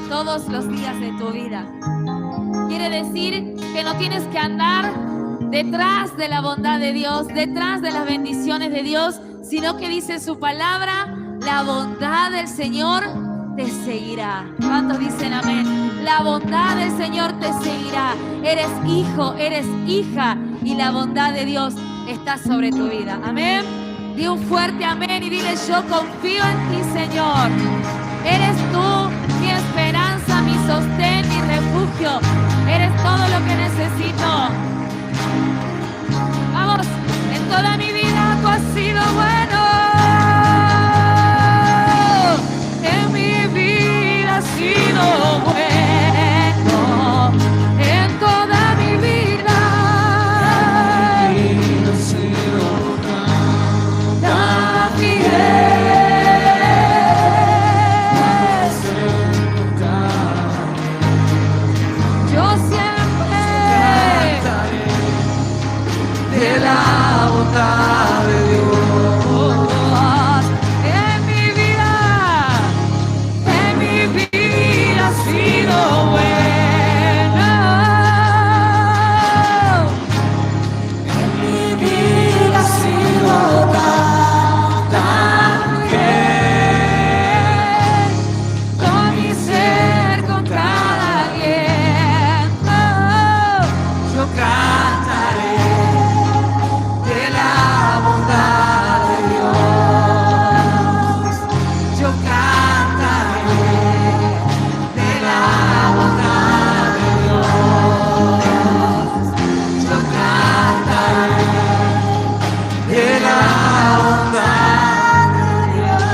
todos los días de tu vida. Quiere decir que no tienes que andar detrás de la bondad de Dios, detrás de las bendiciones de Dios, sino que dice su palabra, la bondad del Señor te seguirá. ¿Cuántos dicen amén? La bondad del Señor te seguirá. Eres hijo, eres hija y la bondad de Dios está sobre tu vida. Amén. Di un fuerte amén y dile, yo confío en ti, Señor. Eres tú mi esperanza, mi sostén, mi refugio. Eres todo lo que necesito. Vamos, en toda mi vida tú has sido bueno. En mi vida has sido bueno. En toda mi vida has sido tan fiel. Yo siempre de la bondad de Dios en mi vida ha sido bueno. En mi vida ha sido tan fiel, con mi ser, con cada aliento, yo cantaré de la bondad de Dios. Yo cantaré de la bondad de Dios. Yo cantaré de la bondad de Dios.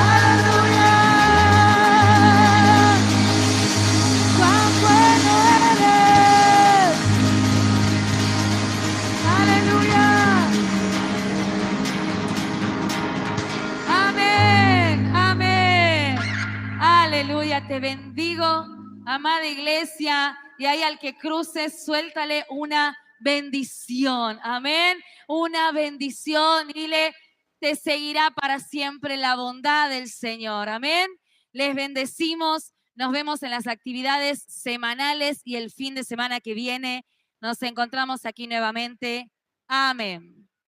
Aleluya. Cuán bueno eres. Aleluya. Amén, amén. Aleluya, te bendigo, amada iglesia. Y ahí al que cruces, suéltale una bendición. Amén. Una bendición. Dile, te seguirá para siempre la bondad del Señor. Amén. Les bendecimos. Nos vemos en las actividades semanales y el fin de semana que viene. Nos encontramos aquí nuevamente. Amén.